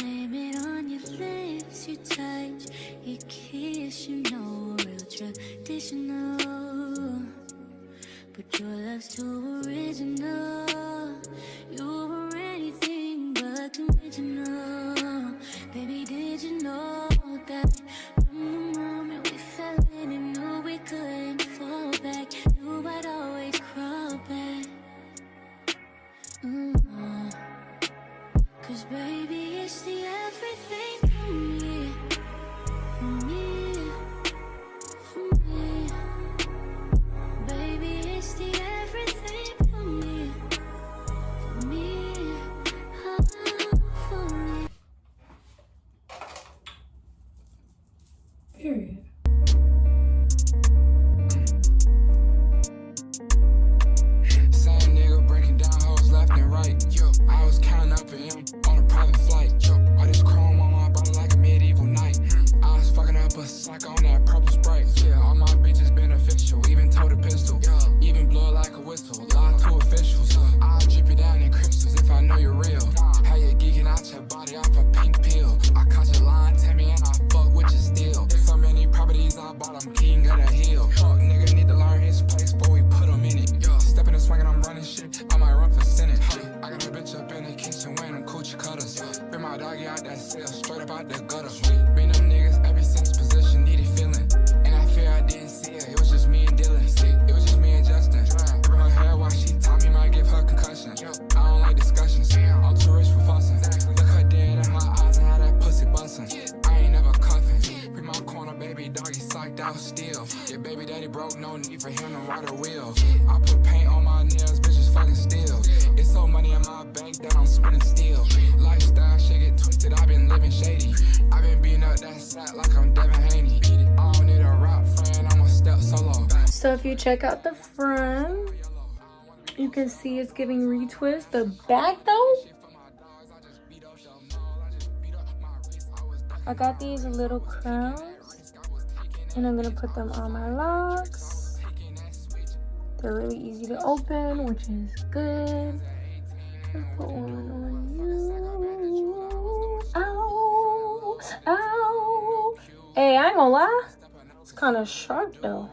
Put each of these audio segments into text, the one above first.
blame it on your lips, your touch, your kiss, you know, real traditional. But your love's too original. You were anything but conventional. Baby, did you know that from the moment we fell in and knew we couldn't fall back, knew I'd always crawl back. Cause baby, it's the everything for me, for me, for me. Baby, it's the everything for me, for me, for me. Period. Same nigga breaking down hoes left and right. Yo, I was counting up in him on a private flight. Yo, all this chrome on my body like a medieval knight. I was fucking up a sock on that purple Sprite. Yeah, all my bitches beneficial, even told a pistol. Even blow it like a whistle, lie to officials. I'll drip you down in crystals if I know you're real. How you geeking out your body off a pink pill. I caught your line, Tammy, and I fuck with you still. So many properties I bought, I'm king of the hill. Fuck nigga need to learn his place before we put him in it. Stepping and swinging, I'm running shit, I might run for Senate. I got a bitch up in the kitchen wearing them coochie cutters. Bring my doggy out that cell, straight up out the gutter. Bring them niggas every since position, needed feeling. And I fear I didn't see her, it was just me and Dylan. It was just me and Justin. Bring her hair while she taught me might give her concussion. I don't like discussions, I'm too rich for fussing. Look her dead in her eyes and how that pussy bustin'. I ain't never cuffin'. Bring my corner, baby doggy psyched out still. Your baby daddy broke, no need for him to ride a wheel. I put paint on my nails, bitches fucking still. It's so money in my bank that I'm spinning still. Lifestyle shit get twisted, I've been living shady. I've been beating up that sack like I'm Devin Haney. I don't need a rock friend, I'm a step solo. So if you check out the front, you can see it's giving retwist. The back though, I got these little crowns and I'm gonna put them on my locks. They're really easy to open, which is good. I'll put one on you. Ow, ow. Hey, I ain't gonna lie. It's kind of sharp though.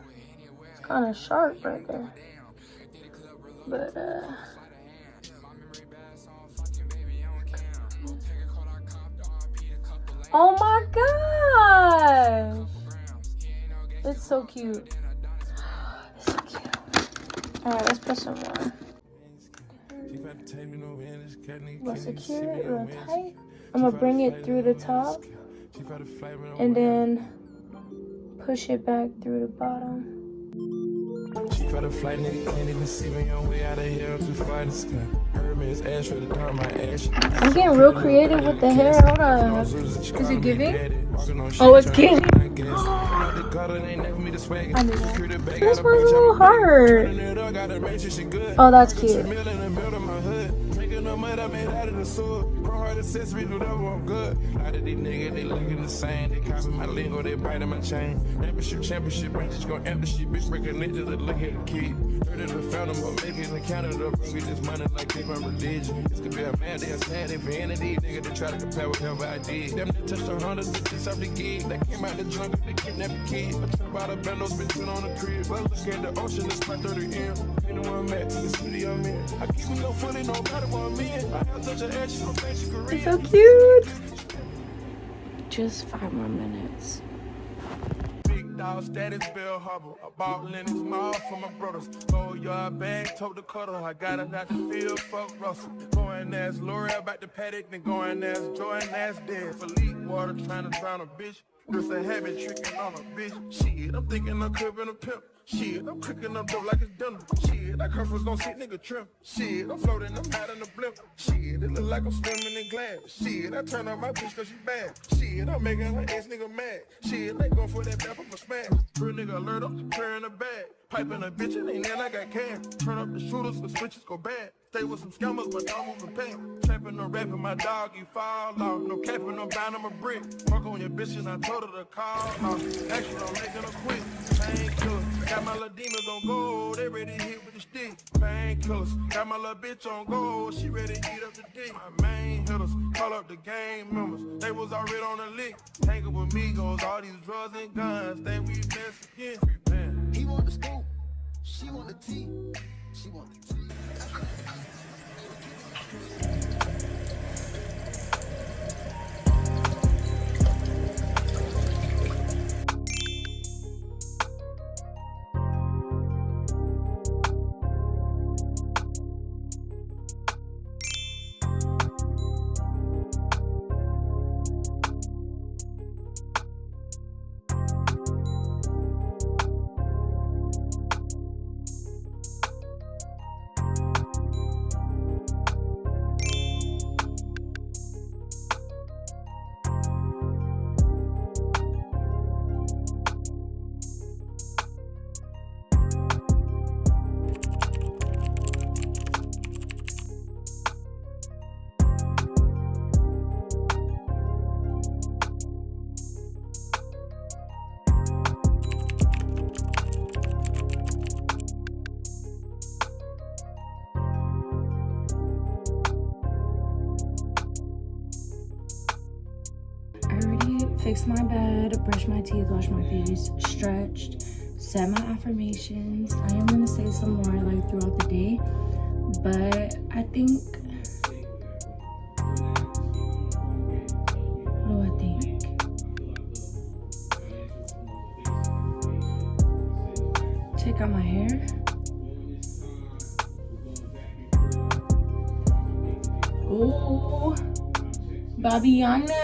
It's kind of sharp right there. But oh my gosh, it's so cute. It's so cute. All right, let's put some more. We'll secure it real tight. I'm gonna bring it through the top and then push it back through the bottom. She caught a flight, nigga, can't even see me on way out of here. I'm too far to sky. Hermes, ash for the dark, my ash. I'm getting real creative with the hair. Hold on. Is it giving? Oh, it's giving. I knew that. This one's a little hard. Oh, that's cute. No mud I made out of the sword. Pro hard accessories, whatever, I'm good. A lot of these niggas, they looking the same. They copy my lingo, they biting my chain. Championship, I'm just gonna amp the shit. Bitch, breaking niggas that look at the kid. Heard of the fountain, but making the Canada. Bring me this money like they my religion. This could be a man, they're sad, they vanity. Nigga, they try to compare whatever I did. Them that touched 100, it's up the gig. That came out the jungle, they kidnapped the kid. I turn by the bendos, been put on the crib. But look at the ocean, it's my 30 M. You know where I'm at, the city I'm in. I keep me no footing, no matter what I'm in. It's so cute. Just 5 more minutes. Big dog status, Bell Harbor. I bought Lennox Mall for my brothers. Oh, yard bag, tote the cutter. I got it out the field, fuck Russell. Going as L'Oreal about the paddock, then going as Jordan as dead. For leak water, trying to drown a bitch. Just a habit tricking on a bitch. Shit, I'm thinking I'm cribbing a pimp. Shit, I'm cooking up dope like it's dinner. Shit, that curse was gonna sit nigga trim. Shit, I'm floating, I'm out in the blimp. Shit, it look like I'm swimming in glass. Shit, I turn on my bitch cause she bad. Shit, I'm making her ex nigga mad. Shit, they go for that bap up a smash. Real nigga alert, I'm preparing a bag. Piping a bitch, it ain't then I got cash. Turn up the shooters, the switches go bad. Stay with some scammers, my dog moving past. Trapping no rapping, my dog, you fall off. No capping, no bound, I'm a brick. Fuck on your bitch and I told her to call off. Actually, I'm making her quit. Painkillers, got my little demons on gold. They ready to hit with the stick. Painkillers, got my little bitch on gold. She ready to eat up the dick. My main hitters, call up the gang members. They was already on the lick. Hanging with Migos, all these drugs and guns. Think we Mexican. He want the scoop, she want the tea, she want the tea. Fixed my bed, brushed my teeth, washed my face, stretched, said my affirmations. I am gonna say some more like throughout the day, but I think, what do I think? Check out my hair. Ooh, Babiana.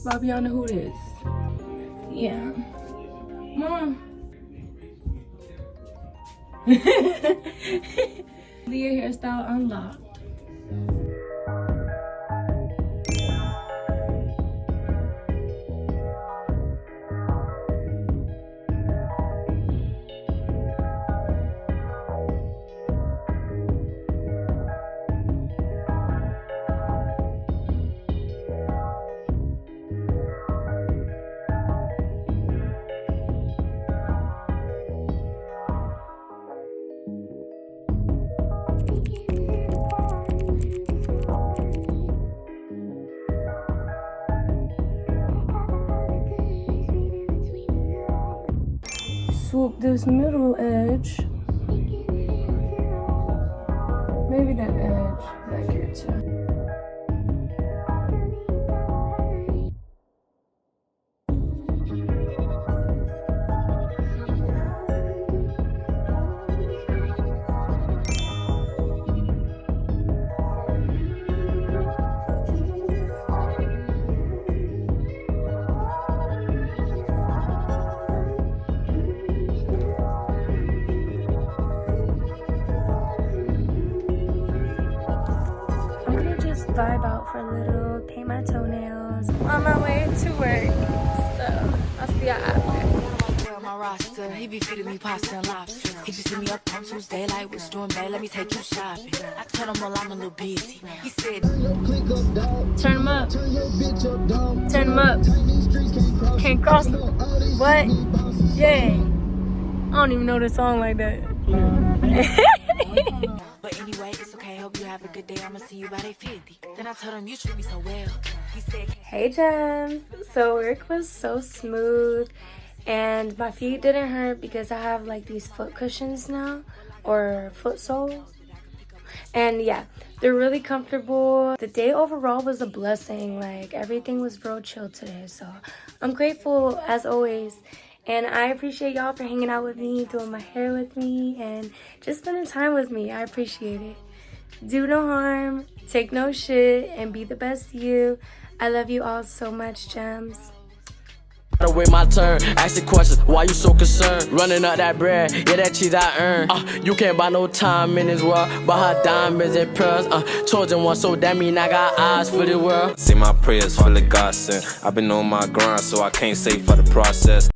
Babiana, who this? Yeah. Mom. Leah hairstyle unlocked. Swoop this middle edge. Maybe that edge back here too. Vibe out for a little, paint my toenails. On my way to work, so I'll see y'all after. My roster, he be feeding me pasta and lobster. He just hit me up on Tuesday, like, what's doing, babe? Let me take you shopping. I told him, well, I'm a little busy. He said, Turn him up. Turn him up. Can't cross them. What? Yeah. I don't even know the song like that. but anyway, it's okay, hope you have a good day. I'ma see you by day 50. Then I told him, you treat me so well. He said, hey gems. So work was so smooth and my feet didn't hurt because I have like these foot cushions now, or foot soles. And yeah, they're really comfortable. The day overall was a blessing. Like everything was real chill today, so I'm grateful as always. And I appreciate y'all for hanging out with me, doing my hair with me, and just spending time with me. I appreciate it. Do no harm, take no shit, and be the best you. I love you all so much, gems. to wait my turn. Asking questions, why you so concerned? Running up that bread, yeah, that cheese I earned. You can't buy no time in this world. Buy her diamonds and pearls. Chosen one, so that mean I got eyes for the world. Say my prayers full of gossip. I've been on my grind, so I can't say for the process.